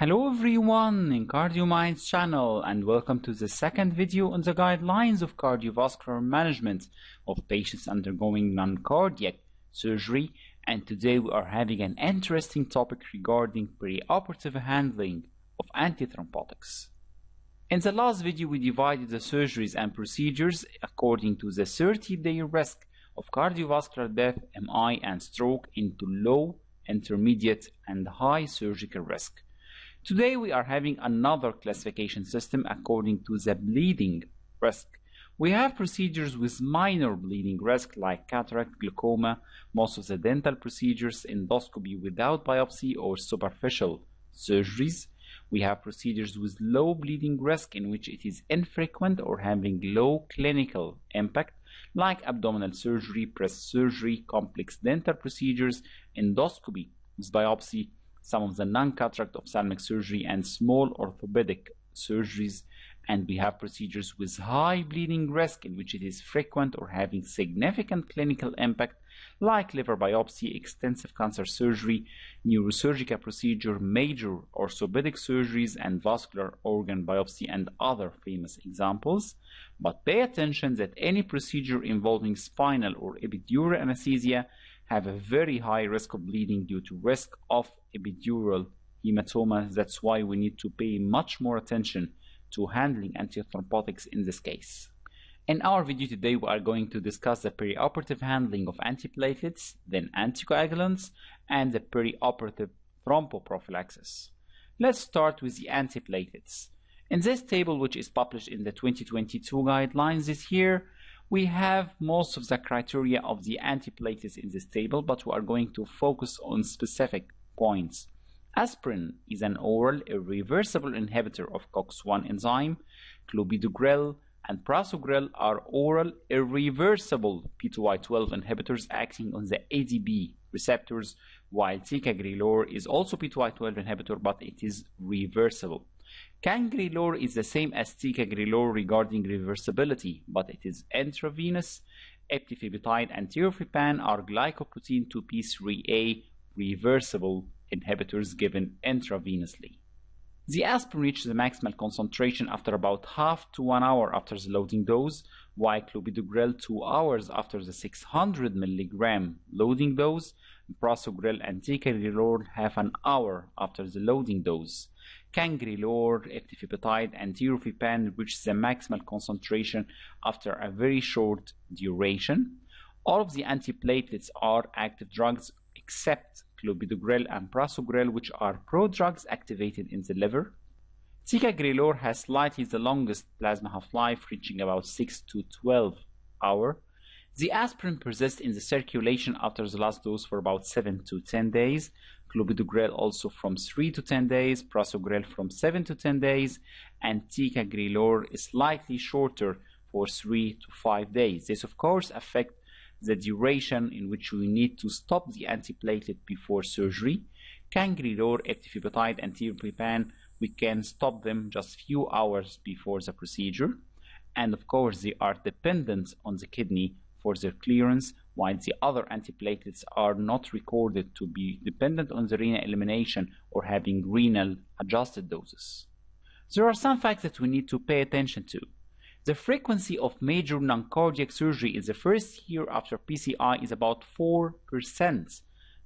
Hello everyone in CardioMinds channel and welcome to the second video on the guidelines of cardiovascular management of patients undergoing non-cardiac surgery, and today we are having an interesting topic regarding perioperative handling of antithrombotics. In the last video we divided the surgeries and procedures according to the 30-day risk of cardiovascular death, MI and stroke into low, intermediate and high surgical risk. Today we are having another classification system according to the bleeding risk. We have procedures with minor bleeding risk like cataract, glaucoma, most of the dental procedures, endoscopy without biopsy or superficial surgeries. We have procedures with low bleeding risk in which it is infrequent or having low clinical impact like abdominal surgery, breast surgery, complex dental procedures, endoscopy with biopsy, some of the non-cataract ophthalmic surgery and small orthopedic surgeries. And we have procedures with high bleeding risk in which it is frequent or having significant clinical impact like liver biopsy, extensive cancer surgery, neurosurgical procedure, major orthopedic surgeries and vascular organ biopsy and other famous examples. But pay attention that any procedure involving spinal or epidural anesthesia have a very high risk of bleeding due to risk of epidural hematoma. That's why we need to pay much more attention to handling antithrombotics in this case. In our video today, we are going to discuss the perioperative handling of antiplatelets, then anticoagulants, and the perioperative thromboprophylaxis. Let's start with the antiplatelets. In this table, which is published in the 2022 guidelines this year, we have most of the criteria of the antiplatelets in this table, but we are going to focus on specific points. Aspirin is an oral irreversible inhibitor of COX-1 enzyme. Clopidogrel and prasugrel are oral irreversible P2Y12 inhibitors acting on the ADP receptors, while ticagrelor is also P2Y12 inhibitor, but it is reversible. Cangrelor is the same as ticagrelor regarding reversibility, but it is intravenous. Eptifibatide and tirofiban are glycoprotein 2p3A reversible inhibitors given intravenously. The aspirin reaches the maximal concentration after about half to 1 hour after the loading dose, while clopidogrel 2 hours after the 600 mg loading dose. Prasugrel and ticagrelor half an hour after the loading dose. Cangrelor, eptifibatide, and tirofiban reach the maximal concentration after a very short duration. All of the antiplatelets are active drugs except clopidogrel and prasugrel, which are prodrugs activated in the liver. Ticagrelor has slightly the longest plasma half-life, reaching about 6 to 12 hours. The aspirin persists in the circulation after the last dose for about 7 to 10 days. Clopidogrel also from 3 to 10 days, prasugrel from 7 to 10 days, and ticagrelor is slightly shorter for 3 to 5 days. This of course affects the duration in which we need to stop the antiplatelet before surgery. Cangrelor, eptifibatide, and tirofiban, we can stop them just few hours before the procedure. And of course, they are dependent on the kidney for their clearance, while the other antiplatelets are not recorded to be dependent on the renal elimination or having renal adjusted doses. There are some facts that we need to pay attention to. The frequency of major non-cardiac surgery in the first year after PCI is about 4%.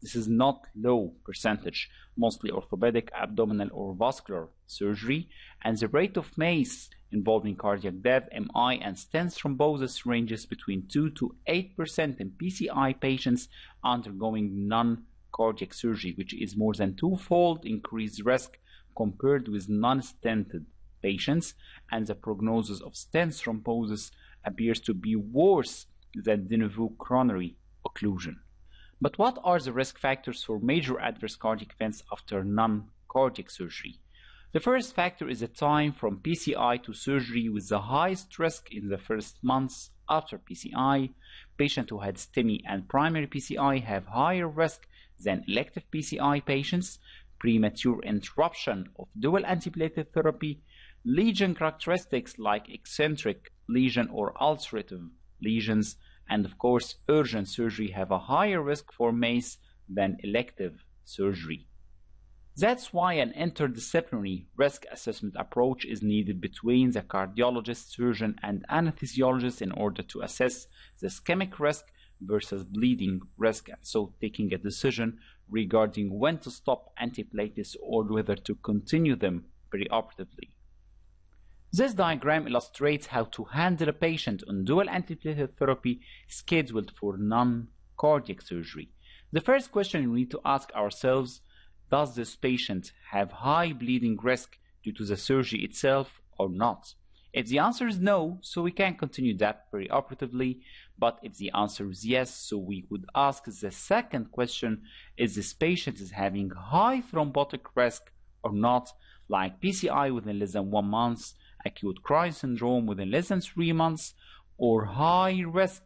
This is not low percentage, mostly orthopedic, abdominal or vascular surgery, and the rate of MACE involving cardiac death, MI, and stent thrombosis ranges between 2 to 8% in PCI patients undergoing non-cardiac surgery, which is more than twofold increased risk compared with non-stented patients, and the prognosis of stent thrombosis appears to be worse than de novo coronary occlusion. But what are the risk factors for major adverse cardiac events after non-cardiac surgery? The first factor is the time from PCI to surgery, with the highest risk in the first months after PCI. Patients who had STEMI and primary PCI have higher risk than elective PCI patients. Premature interruption of dual antiplatelet therapy, lesion characteristics like eccentric lesion or ulcerative lesions, and of course urgent surgery have a higher risk for MACE than elective surgery. That's why an interdisciplinary risk assessment approach is needed between the cardiologist, surgeon, and anesthesiologist in order to assess the ischemic risk versus bleeding risk, and so taking a decision regarding when to stop antiplatelets or whether to continue them perioperatively. This diagram illustrates how to handle a patient on dual antiplatelet therapy scheduled for non-cardiac surgery. The first question we need to ask ourselves: does this patient have high bleeding risk due to the surgery itself or not? If the answer is no, so we can continue that perioperatively, but if the answer is yes, so we would ask the second question: is this patient is having high thrombotic risk or not, like PCI within less than 1 month, acute coronary syndrome within less than 3 months, or high risk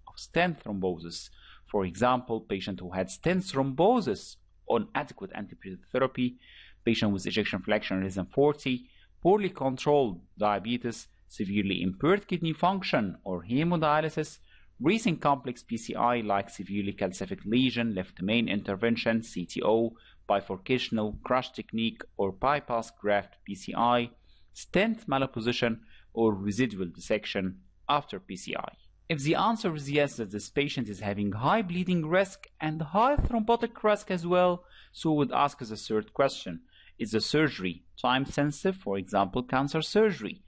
of stent thrombosis? For example, patient who had stent thrombosis on adequate antiplatelet therapy, patient with ejection fraction less than 40, poorly controlled diabetes, severely impaired kidney function or hemodialysis, recent complex PCI like severely calcific lesion, left main intervention, CTO, bifurcational crush technique or bypass graft PCI, stent malposition or residual dissection after PCI. If the answer is yes, that this patient is having high bleeding risk and high thrombotic risk as well, so we would ask as a third question: is the surgery time sensitive, for example, cancer surgery?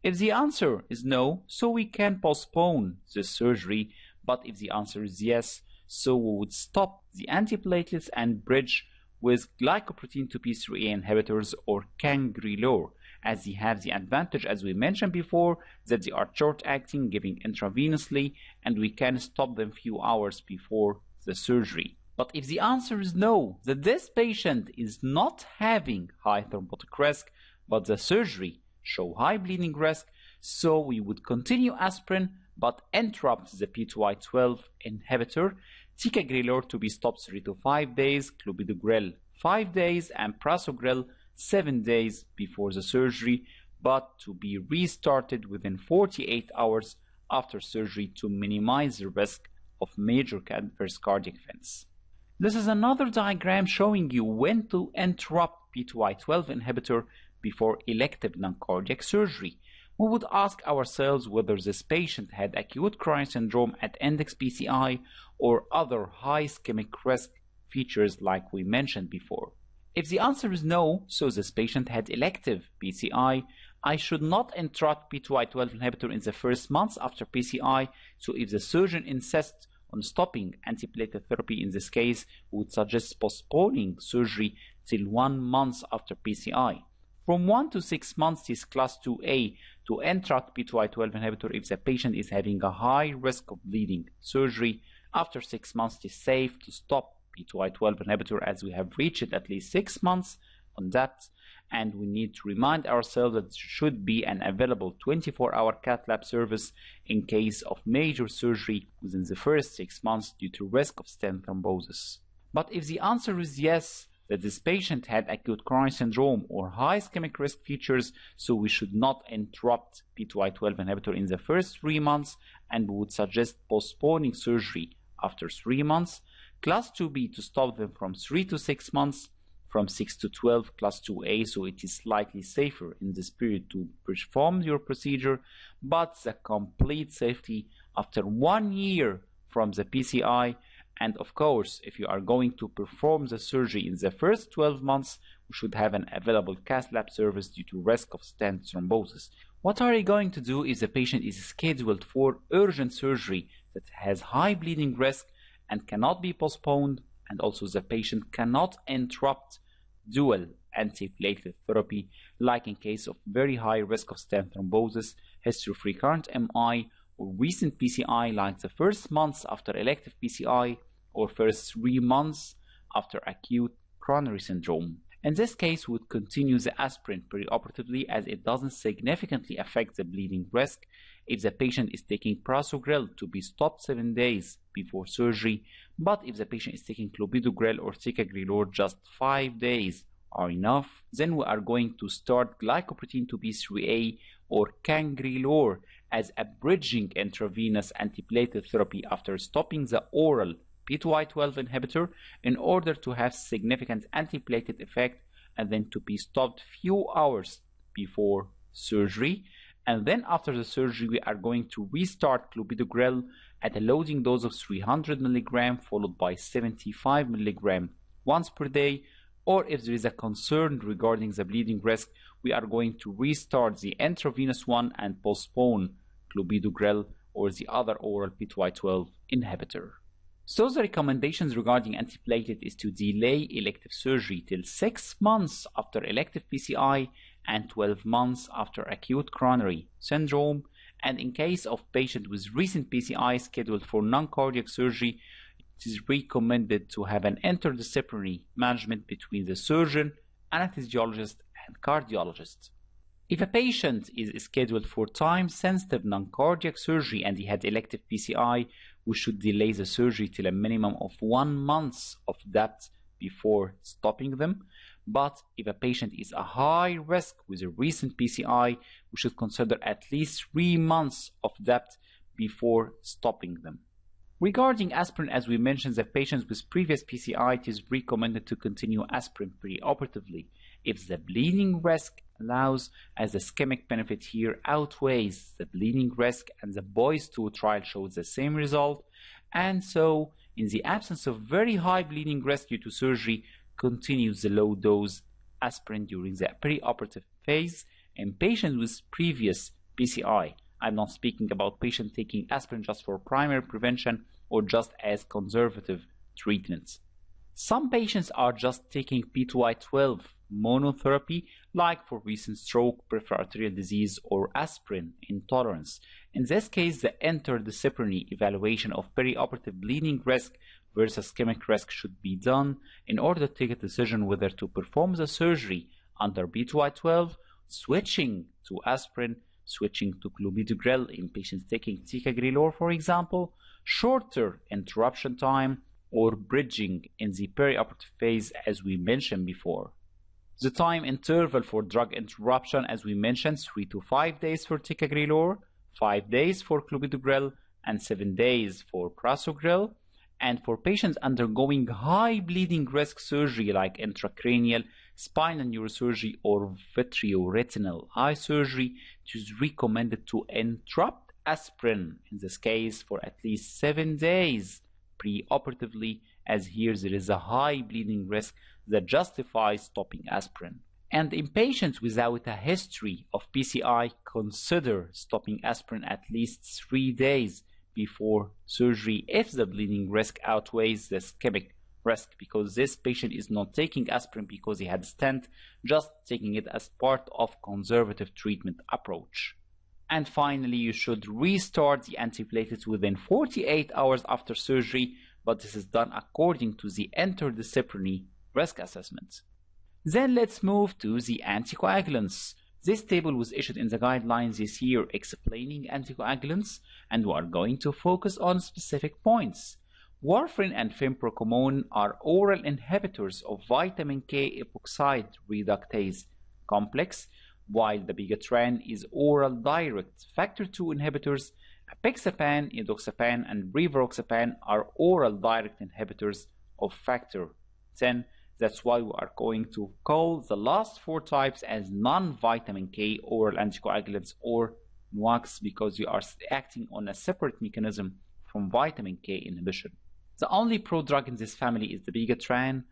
If the answer is no, so we can postpone this surgery, but if the answer is yes, so we would stop the antiplatelets and bridge with glycoprotein 2p3A inhibitors or cangrelor, as they have the advantage, as we mentioned before, that they are short-acting, giving intravenously, and we can stop them few hours before the surgery. But if the answer is no, that this patient is not having high thrombotic risk, but the surgery show high bleeding risk, so we would continue aspirin, but interrupt the P2Y12 inhibitor, ticagrelor to be stopped 3 to 5 days, clopidogrel 5 days, and prasugrel 7 days before the surgery, but to be restarted within 48 hours after surgery to minimize the risk of major adverse cardiac events. This is another diagram showing you when to interrupt P2Y12 inhibitor before elective non-cardiac surgery. We would ask ourselves whether this patient had acute coronary syndrome at index PCI or other high ischemic risk features like we mentioned before. If the answer is no, so this patient had elective PCI, I should not interrupt P2Y12 inhibitor in the first months after PCI, so if the surgeon insists on stopping antiplatelet therapy in this case, we would suggest postponing surgery till 1 month after PCI. From 1 to 6 months is class 2A to interrupt P2Y12 inhibitor if the patient is having a high risk of bleeding. Surgery after 6 months is safe to stop P2Y12 inhibitor as we have reached at least 6 months on that, and we need to remind ourselves that there should be an available 24-hour cath lab service in case of major surgery within the first 6 months due to risk of stent thrombosis. But if the answer is yes, that this patient had acute coronary syndrome or high ischemic risk features, so we should not interrupt P2Y12 inhibitor in the first 3 months, and we would suggest postponing surgery after 3 months. Class 2B to stop them from 3 to 6 months, from 6 to 12, class 2A, so it is slightly safer in this period to perform your procedure, but the complete safety after 1 year from the PCI. And of course, if you are going to perform the surgery in the first 12 months, we should have an available cath lab service due to risk of stent thrombosis. What are you going to do if the patient is scheduled for urgent surgery that has high bleeding risk and cannot be postponed, and also the patient cannot interrupt dual antiplatelet therapy, like in case of very high risk of stent thrombosis, history of recurrent MI, or recent PCI like the first months after elective PCI or first 3 months after acute coronary syndrome. In this case, we would continue the aspirin perioperatively as it doesn't significantly affect the bleeding risk. If the patient is taking prasugrel to be stopped 7 days before surgery, but if the patient is taking clopidogrel or ticagrelor just 5 days are enough, then we are going to start glycoprotein 2p3A or cangrelor as a bridging intravenous antiplatelet therapy after stopping the oral P2Y12 inhibitor in order to have significant antiplatelet effect and then to be stopped few hours before surgery. And then after the surgery, we are going to restart clopidogrel at a loading dose of 300 mg followed by 75 mg once per day. Or if there is a concern regarding the bleeding risk, we are going to restart the intravenous one and postpone clopidogrel or the other oral P2Y12 inhibitor. So the recommendations regarding antiplatelet is to delay elective surgery till 6 months after elective PCI and 12 months after acute coronary syndrome. And in case of patient with recent PCI scheduled for non-cardiac surgery, it is recommended to have an interdisciplinary management between the surgeon, anesthesiologist, and cardiologist. If a patient is scheduled for time-sensitive non-cardiac surgery and he had elective PCI, we should delay the surgery till a minimum of 1 month of DAPT before stopping them. But if a patient is a high risk with a recent PCI, we should consider at least 3 months of DAPT before stopping them. Regarding aspirin, as we mentioned, the patients with previous PCI, it is recommended to continue aspirin perioperatively if the bleeding risk allows, as the ischemic benefit here outweighs the bleeding risk, and the Boys 2 trial shows the same result. And so, in the absence of very high bleeding risk due to surgery, continues the low dose aspirin during the perioperative phase in patients with previous PCI. I'm not speaking about patients taking aspirin just for primary prevention or just as conservative treatments. Some patients are just taking P2Y12 monotherapy, like for recent stroke, peripheral arterial disease, or aspirin intolerance. In this case, the interdisciplinary evaluation of perioperative bleeding risk versus ischemic risk should be done in order to take a decision whether to perform the surgery under P2Y12, switching to aspirin, switching to clopidogrel in patients taking ticagrelor, for example, shorter interruption time, or bridging in the perioperative phase as we mentioned before. The time interval for drug interruption, as we mentioned, 3 to 5 days for ticagrelor, 5 days for clopidogrel, and 7 days for prasugrel. And for patients undergoing high bleeding risk surgery like intracranial, spinal neurosurgery, or vitreoretinal eye surgery, it is recommended to interrupt aspirin in this case for at least 7 days preoperatively, as here there is a high bleeding risk that justifies stopping aspirin. And in patients without a history of PCI, consider stopping aspirin at least 3 days before surgery if the bleeding risk outweighs the ischemic risk, because this patient is not taking aspirin because he had a stent, just taking it as part of conservative treatment approach. And finally, you should restart the antiplatelets within 48 hours after surgery, but this is done according to the interdisciplinary risk assessment. Then let's move to the anticoagulants. This table was issued in the guidelines this year explaining anticoagulants, and we are going to focus on specific points. Warfarin and fimbrocomone are oral inhibitors of vitamin K epoxide reductase complex, while the bigatran is oral direct. Factor II inhibitors, apixaban, edoxapan, and rivaroxaban are oral direct inhibitors of factor X. That's why we are going to call the last 4 types as non-vitamin K oral anticoagulants or NOACs, because we are acting on a separate mechanism from vitamin K inhibition. The only prodrug in this family is the bigatran.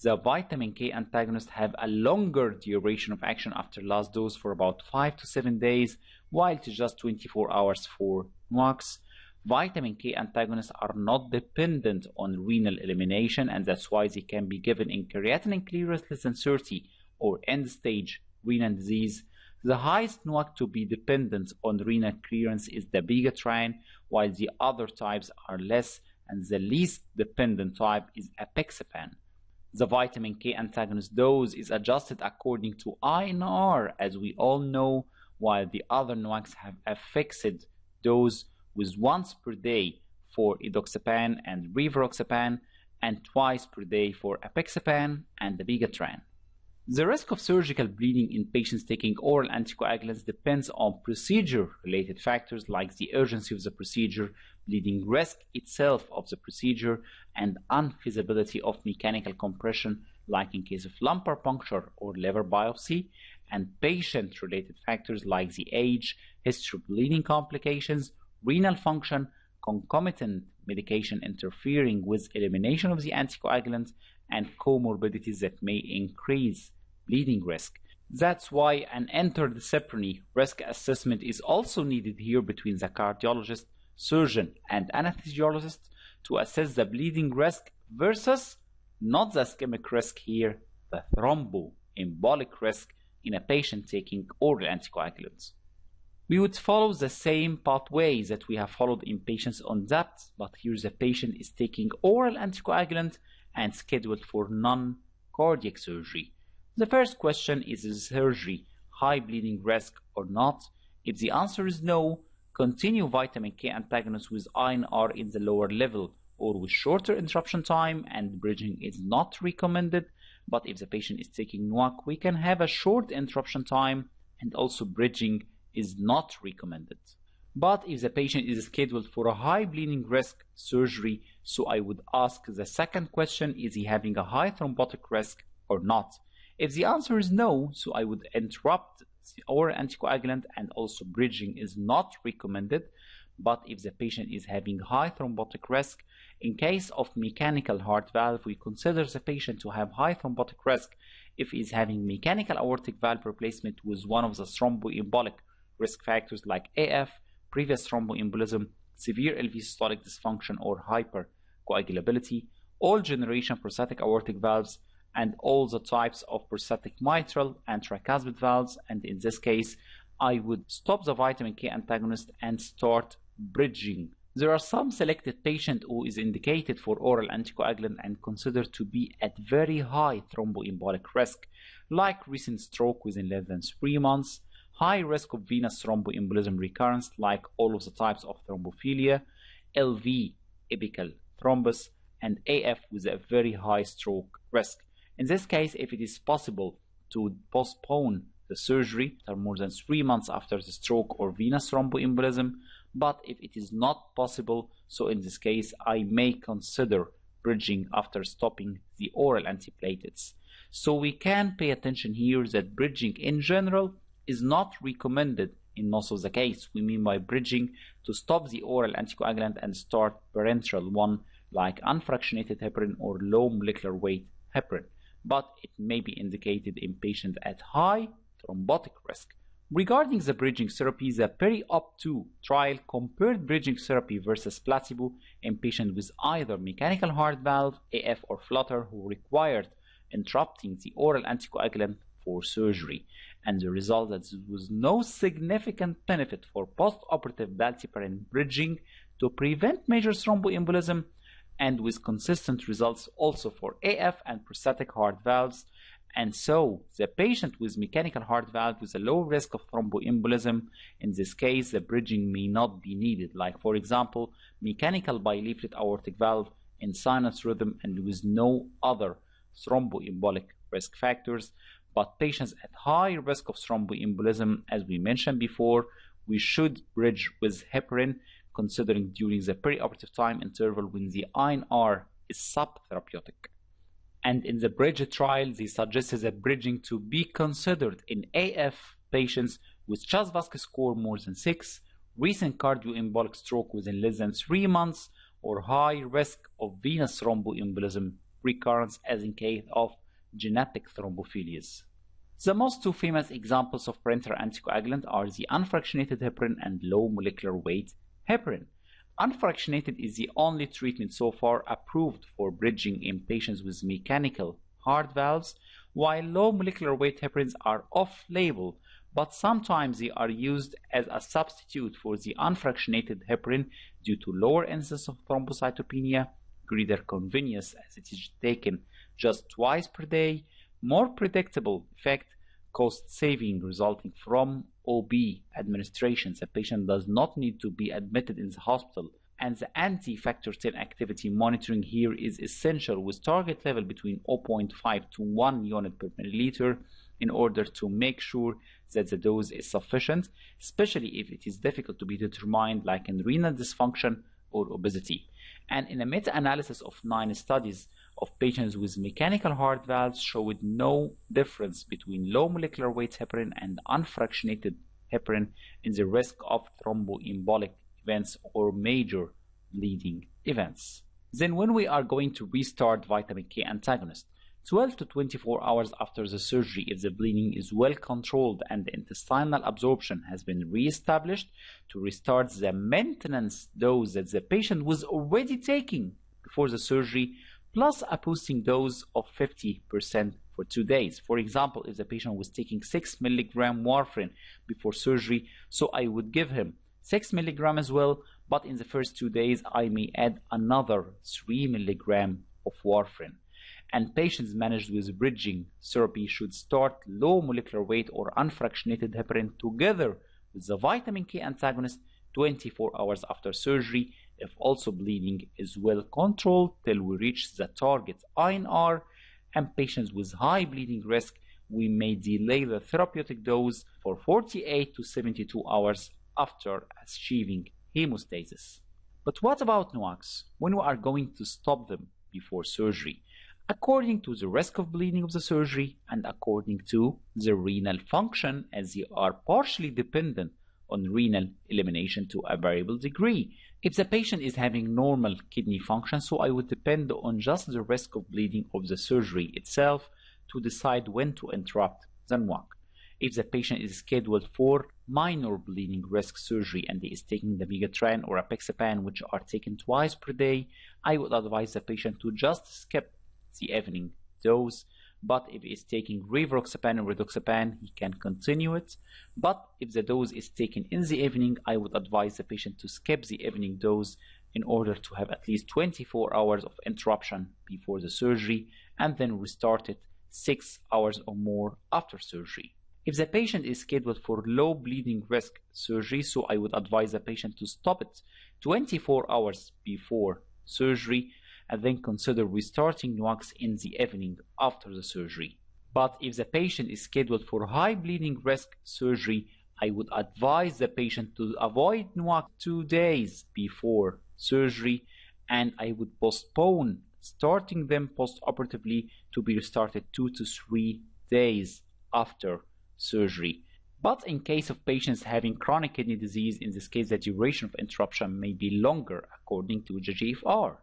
The vitamin K antagonists have a longer duration of action after last dose for about 5 to 7 days, while it is just 24 hours for NOACs. Vitamin K antagonists are not dependent on renal elimination, and that's why they can be given in creatinine clearance less than 30 or end-stage renal disease. The highest NOAC to be dependent on renal clearance is the bigatran, while the other types are less, and the least dependent type is apixaban. The vitamin K antagonist dose is adjusted according to INR, as we all know, while the other NOACs have a fixed dose with once per day for edoxapan and rivaroxaban and twice per day for apixaban and the bigatran. The risk of surgical bleeding in patients taking oral anticoagulants depends on procedure-related factors like the urgency of the procedure, bleeding risk itself of the procedure, and unfeasibility of mechanical compression like in case of lumbar puncture or liver biopsy, and patient-related factors like the age, history of bleeding complications, renal function, concomitant medication interfering with elimination of the anticoagulant, and comorbidities that may increase bleeding risk. That's why an interdisciplinary risk assessment is also needed here between the cardiologist, surgeon, and anesthesiologist to assess the bleeding risk versus not the ischemic risk here, the thromboembolic risk in a patient taking oral anticoagulants. We would follow the same pathway that we have followed in patients on DAPT, but here the patient is taking oral anticoagulant and scheduled for non-cardiac surgery. The first question is surgery high bleeding risk or not? If the answer is no, continue vitamin K antagonists with INR in the lower level or with shorter interruption time, and bridging is not recommended. But if the patient is taking NOAC, we can have a short interruption time, and also bridging is not recommended. But if the patient is scheduled for a high bleeding risk surgery, so I would ask the second question, is he having a high thrombotic risk or not? If the answer is no, so I would interrupt the oral anticoagulant, and also bridging is not recommended. But if the patient is having high thrombotic risk, in case of mechanical heart valve, we consider the patient to have high thrombotic risk if he is having mechanical aortic valve replacement with one of the thromboembolic risk factors like AF, previous thromboembolism, severe LV systolic dysfunction or hypercoagulability, all generation prosthetic aortic valves, and all the types of prosthetic mitral and tricuspid valves. And in this case, I would stop the vitamin K antagonist and start bridging. There are some selected patients who is indicated for oral anticoagulant and considered to be at very high thromboembolic risk, like recent stroke within less than 3 months, high risk of venous thromboembolism recurrence like all of the types of thrombophilia, LV apical thrombus, and AF with a very high stroke risk. In this case, if it is possible to postpone the surgery for more than 3 months after the stroke or venous thromboembolism, but if it is not possible, so in this case I may consider bridging after stopping the oral antiplatelets. So we can pay attention here that bridging in general is not recommended in most of the case. We mean by bridging to stop the oral anticoagulant and start parenteral one like unfractionated heparin or low molecular weight heparin, but it may be indicated in patients at high thrombotic risk. Regarding the bridging therapy, the Perioperative trial compared bridging therapy versus placebo in patients with either mechanical heart valve, AF or flutter who required interrupting the oral anticoagulant for surgery, and the result that there was no significant benefit for post-operative dalteparin bridging to prevent major thromboembolism, and with consistent results also for AF and prosthetic heart valves. And so the patient with mechanical heart valve with a low risk of thromboembolism, in this case the bridging may not be needed, like for example mechanical bileaflet aortic valve in sinus rhythm and with no other thromboembolic risk factors. But patients at high risk of thromboembolism, as we mentioned before, we should bridge with heparin, considering during the perioperative time interval when the INR is subtherapeutic. And in the bridge trial, they suggested that bridging to be considered in AF patients with chest VASC score more than 6, recent cardioembolic stroke within less than 3 months, or high risk of venous thromboembolism recurrence as in case of genetic thrombophilias. The most two famous examples of parenteral anticoagulant are the unfractionated heparin and low molecular weight heparin. Unfractionated is the only treatment so far approved for bridging in patients with mechanical heart valves, while low molecular weight heparins are off-label, but sometimes they are used as a substitute for the unfractionated heparin due to lower incidence of thrombocytopenia, greater convenience as it is taken just twice per day, more predictable effect, cost saving resulting from OB administration. The patient does not need to be admitted in the hospital, and the anti-factor 10 activity monitoring here is essential with target level between 0.5 to 1 unit per milliliter in order to make sure that the dose is sufficient, especially if it is difficult to be determined like in renal dysfunction or obesity. And in a meta-analysis of 9 studies of patients with mechanical heart valves showed no difference between low molecular weight heparin and unfractionated heparin in the risk of thromboembolic events or major bleeding events. Then when we are going to restart vitamin K antagonist, 12 to 24 hours after the surgery, if the bleeding is well controlled and the intestinal absorption has been re-established, to restart the maintenance dose that the patient was already taking before the surgery, plus a boosting dose of 50% for 2 days. For example, if the patient was taking 6 mg warfarin before surgery, so I would give him 6 mg as well, but in the first 2 days I may add another 3 mg of warfarin. And patients managed with bridging therapy should start low molecular weight or unfractionated heparin together with the vitamin K antagonist 24 hours after surgery, if also bleeding is well controlled till we reach the target INR. And patients with high bleeding risk, we may delay the therapeutic dose for 48 to 72 hours after achieving hemostasis. But what about NOACs when we are going to stop them before surgery? According to the risk of bleeding of the surgery and according to the renal function, as they are partially dependent on renal elimination to a variable degree. If the patient is having normal kidney function, so I would depend on just the risk of bleeding of the surgery itself to decide when to interrupt the NOAC. If the patient is scheduled for minor bleeding risk surgery and he is taking the Megatran or apixaban, which are taken twice per day, I would advise the patient to just skip the evening dose. But if he is taking rivaroxaban or redoxaban, he can continue it. But if the dose is taken in the evening, I would advise the patient to skip the evening dose in order to have at least 24 hours of interruption before the surgery and then restart it 6 hours or more after surgery. If the patient is scheduled for low bleeding risk surgery, so I would advise the patient to stop it 24 hours before surgery and then consider restarting NOACs in the evening after the surgery. But if the patient is scheduled for high bleeding risk surgery, I would advise the patient to avoid NOAC 2 days before surgery, and I would postpone starting them post-operatively to be restarted 2 to 3 days after surgery. But in case of patients having chronic kidney disease, in this case the duration of interruption may be longer according to the GFR.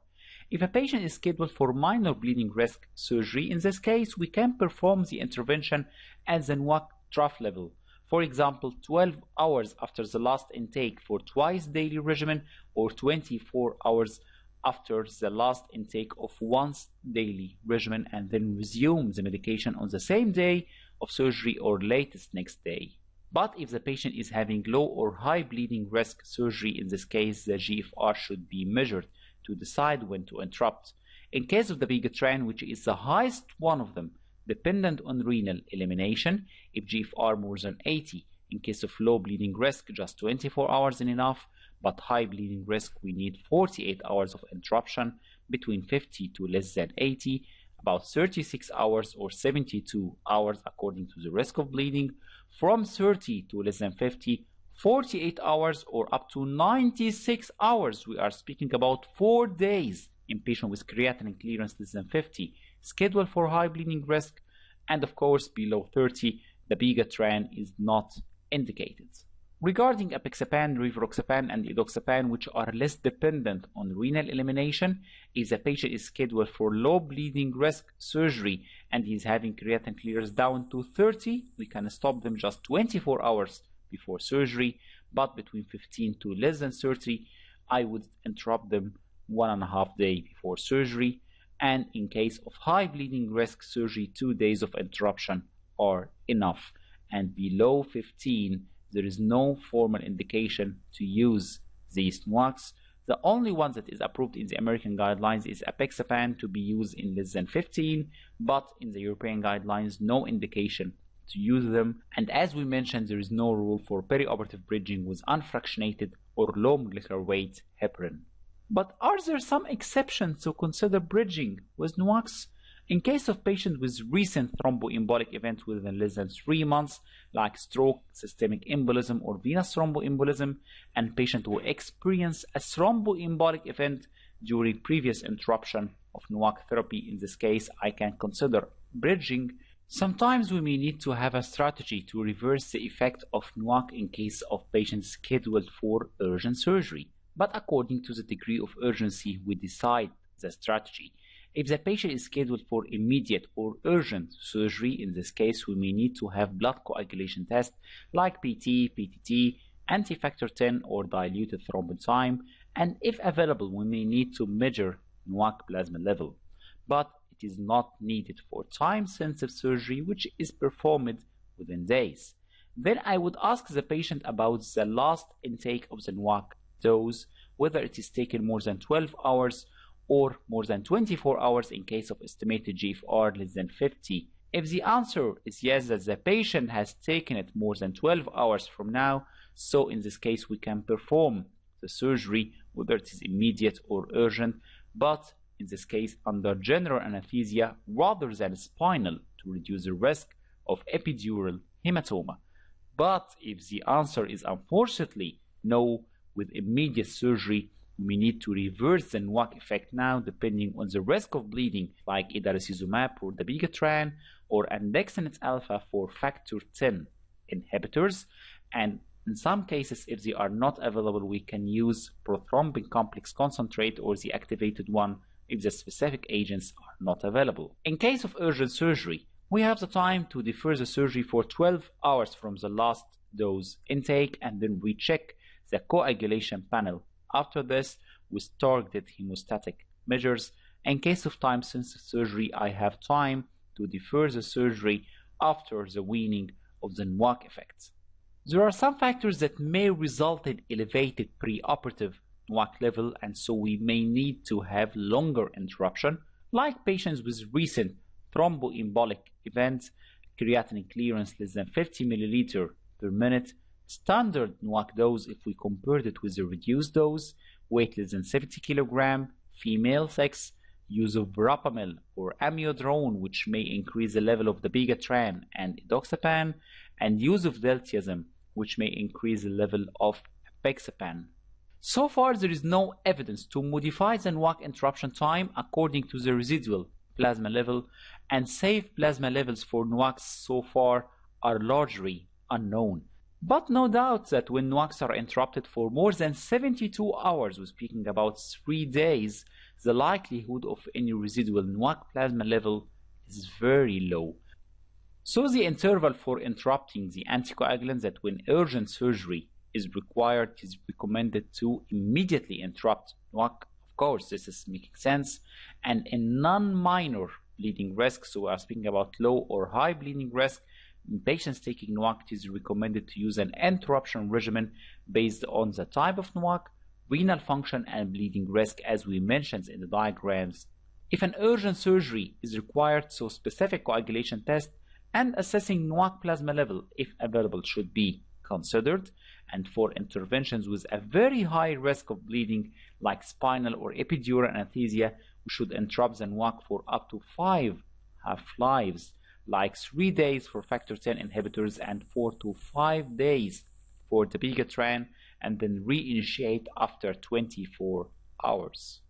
If a patient is scheduled for minor bleeding risk surgery, in this case we can perform the intervention at the NOAC trough level. For example, 12 hours after the last intake for twice daily regimen or 24 hours after the last intake of once daily regimen, and then resume the medication on the same day of surgery or latest next day. But if the patient is having low or high bleeding risk surgery, in this case the GFR should be measured to decide when to interrupt. In case of the Megatran, which is the highest one of them, dependent on renal elimination, if GFR more than 80. In case of low bleeding risk, just 24 hours is enough, but high bleeding risk, we need 48 hours of interruption, between 50 to less than 80, about 36 hours or 72 hours according to the risk of bleeding, from 30 to less than 50, 48 hours or up to 96 hours. We are speaking about 4 days in patient with creatinine clearance less than 50, scheduled for high bleeding risk, and of course below 30, the Megatran is not indicated. Regarding apixaban, rivaroxaban, and edoxaban, which are less dependent on renal elimination, if the patient is scheduled for low bleeding risk surgery and he is having creatinine clearance down to 30, we can stop them just 24 hours before surgery, but between 15 to less than 30, I would interrupt them 1.5 days before surgery, and in case of high bleeding risk surgery, 2 days of interruption are enough, and below 15, there is no formal indication to use these NOACs. The only one that is approved in the American guidelines is apixaban to be used in less than 15, but in the European guidelines, no indication to use them. And as we mentioned, there is no rule for perioperative bridging with unfractionated or low molecular weight heparin. But are there some exceptions to consider bridging with NOACs? In case of patients with recent thromboembolic event within less than 3 months, like stroke, systemic embolism, or venous thromboembolism, and patients who experience a thromboembolic event during previous interruption of NOAC therapy. In this case, I can consider bridging. Sometimes we may need to have a strategy to reverse the effect of NOAC in case of patients scheduled for urgent surgery. But according to the degree of urgency, we decide the strategy. If the patient is scheduled for immediate or urgent surgery, in this case, we may need to have blood coagulation tests like PT, PTT, anti-factor 10 or diluted thromboenzyme, and if available, we may need to measure NOAC plasma level. But it is not needed for time-sensitive surgery, which is performed within days. Then I would ask the patient about the last intake of the NOAC dose, whether it is taken more than 12 hours or more than 24 hours in case of estimated GFR less than 50. If the answer is yes, that the patient has taken it more than 12 hours from now, so in this case we can perform the surgery whether it is immediate or urgent, but in this case under general anesthesia rather than spinal to reduce the risk of epidural hematoma. But if the answer is unfortunately no, with immediate surgery, we need to reverse the NOAC effect now depending on the risk of bleeding, like either Rituximab for dabigatran or andexanet alpha for factor 10 inhibitors, and in some cases if they are not available we can use prothrombin complex concentrate or the activated one if the specific agents are not available. In case of urgent surgery, we have the time to defer the surgery for 12 hours from the last dose intake, and then we check the coagulation panel. After this, with targeted hemostatic measures. In case of time-sensitive surgery, I have time to defer the surgery after the weaning of the NOAC effects. There are some factors that may result in elevated preoperative NOAC level, and so we may need to have longer interruption, like patients with recent thromboembolic events, creatinine clearance less than 50 ml per minute, standard NOAC dose if we compared it with a reduced dose, weight less than 70 kg, female sex, use of verapamil or amiodarone, which may increase the level of dabigatran and edoxapan, and use of diltiazem, which may increase the level of apixaban. So far, there is no evidence to modify the NOAC interruption time according to the residual plasma level, and safe plasma levels for NOACs so far are largely unknown. But no doubt that when NOACs are interrupted for more than 72 hours, we're speaking about 3 days, the likelihood of any residual NOAC plasma level is very low. So the interval for interrupting the anticoagulant that when urgent surgery is required is recommended to immediately interrupt NOAC. Of course, this is making sense. And in non-minor bleeding risk, so we are speaking about low or high bleeding risk, in patients taking NOAC, it is recommended to use an interruption regimen based on the type of NOAC, renal function, and bleeding risk, as we mentioned in the diagrams. If an urgent surgery is required, so specific coagulation test and assessing NOAC plasma level, if available, should be considered. And for interventions with a very high risk of bleeding, like spinal or epidural anesthesia, we should interrupt the NOAC for up to 5 half-lives, like 3 days for factor 10 inhibitors and 4 to 5 days for dabigatran, and then reinitiate after 24 hours.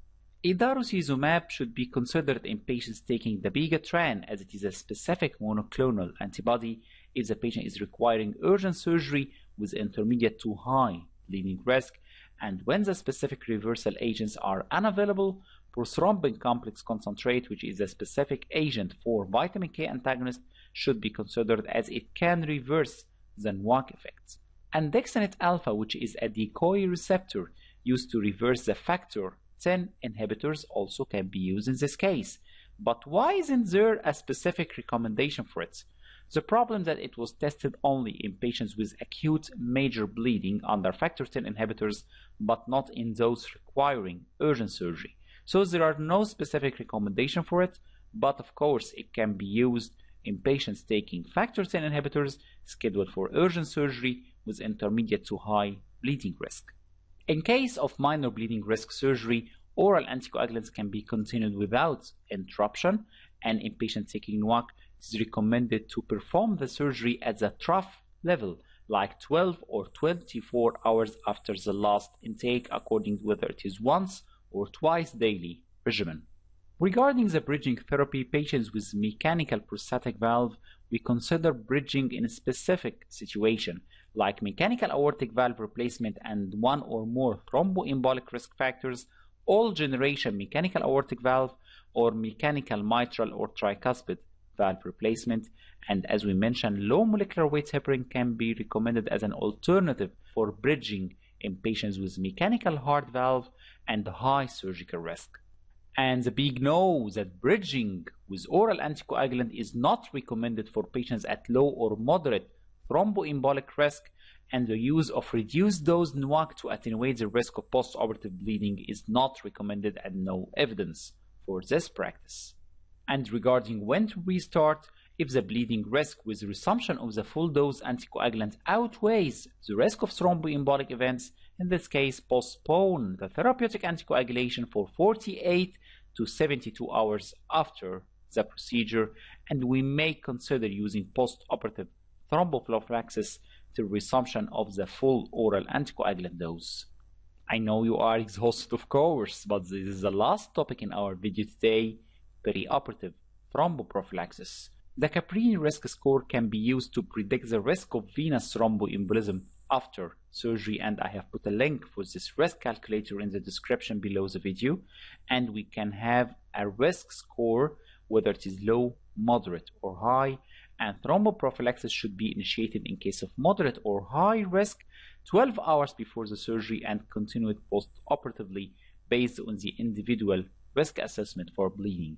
Idarucizumab should be considered in patients taking dabigatran, as it is a specific monoclonal antibody if the patient is requiring urgent surgery with intermediate to high bleeding risk, and when the specific reversal agents are unavailable, prothrombin complex concentrate, which is a specific agent for vitamin K antagonist, should be considered as it can reverse the NOAC effects. Andexanet alpha, which is a decoy receptor used to reverse the factor 10 inhibitors, also can be used in this case. But why isn't there a specific recommendation for it? The problem that it was tested only in patients with acute major bleeding under factor 10 inhibitors, but not in those requiring urgent surgery. So there are no specific recommendation for it, but of course it can be used in patients taking factor 10 inhibitors scheduled for urgent surgery with intermediate to high bleeding risk. In case of minor bleeding risk surgery, oral anticoagulants can be continued without interruption, and in patients taking NOAC, it is recommended to perform the surgery at the trough level, like 12 or 24 hours after the last intake, according to whether it is once or twice daily regimen. Regarding the bridging therapy, patients with mechanical prostatic valve, we consider bridging in a specific situation, like mechanical aortic valve replacement and one or more thromboembolic risk factors, all generation mechanical aortic valve, or mechanical mitral or tricuspid valve replacement. And as we mentioned, low molecular weight heparin can be recommended as an alternative for bridging in patients with mechanical heart valve and high surgical risk. And the big no that bridging with oral anticoagulant is not recommended for patients at low or moderate thromboembolic risk, and the use of reduced dose NWAC to attenuate the risk of postoperative bleeding is not recommended and no evidence for this practice. And regarding when to restart, if the bleeding risk with resumption of the full dose anticoagulant outweighs the risk of thromboembolic events, in this case, postpone the therapeutic anticoagulation for 48 to 72 hours after the procedure, and we may consider using postoperative thromboprophylaxis till resumption of the full oral anticoagulant dose. I know you are exhausted, of course, but this is the last topic in our video today: perioperative thromboprophylaxis. The Caprini risk score can be used to predict the risk of venous thromboembolism after surgery, and I have put a link for this risk calculator in the description below the video. And we can have a risk score whether it is low, moderate or high, and thromboprophylaxis should be initiated in case of moderate or high risk 12 hours before the surgery and continued post-operatively based on the individual risk assessment for bleeding.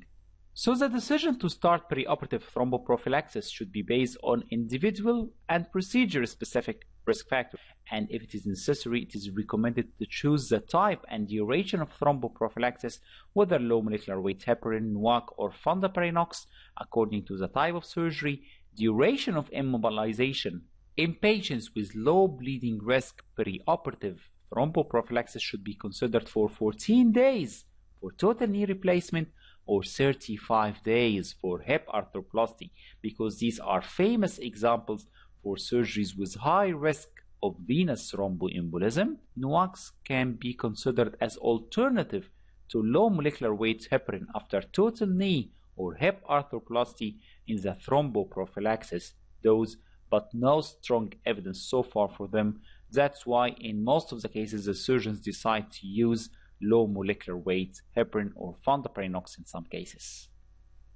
So the decision to start perioperative thromboprophylaxis should be based on individual and procedure-specific risk factors, and if it is necessary, it is recommended to choose the type and duration of thromboprophylaxis, whether low molecular weight heparin, NWAC, or fondaparinux, according to the type of surgery, duration of immobilization. In patients with low bleeding risk, perioperative thromboprophylaxis should be considered for 14 days for total knee replacement or 35 days for hip arthroplasty, because these are famous examples for surgeries with high risk of venous thromboembolism. NWACs can be considered as alternative to low molecular weight heparin after total knee or hip arthroplasty in the thromboprophylaxis dose, but no strong evidence so far for them. That's why in most of the cases the surgeons decide to use low molecular weight heparin or fondaparinux in some cases.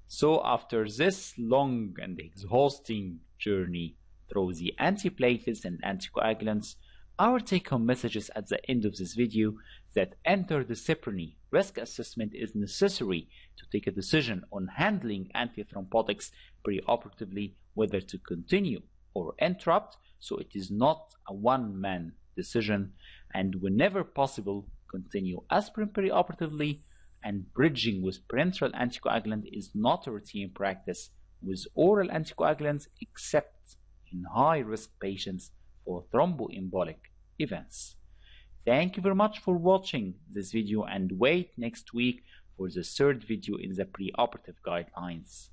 So after this long and exhausting journey through the antiplatelets and anticoagulants, our take-home messages at the end of this video that interdisciplinary risk assessment is necessary to take a decision on handling antithrombotics perioperatively, whether to continue or interrupt, so it is not a one-man decision, and whenever possible, continue aspirin perioperatively, and bridging with parenteral anticoagulant is not a routine practice with oral anticoagulants except in high-risk patients for thromboembolic events. Thank you very much for watching this video, and wait next week for the third video in the preoperative guidelines.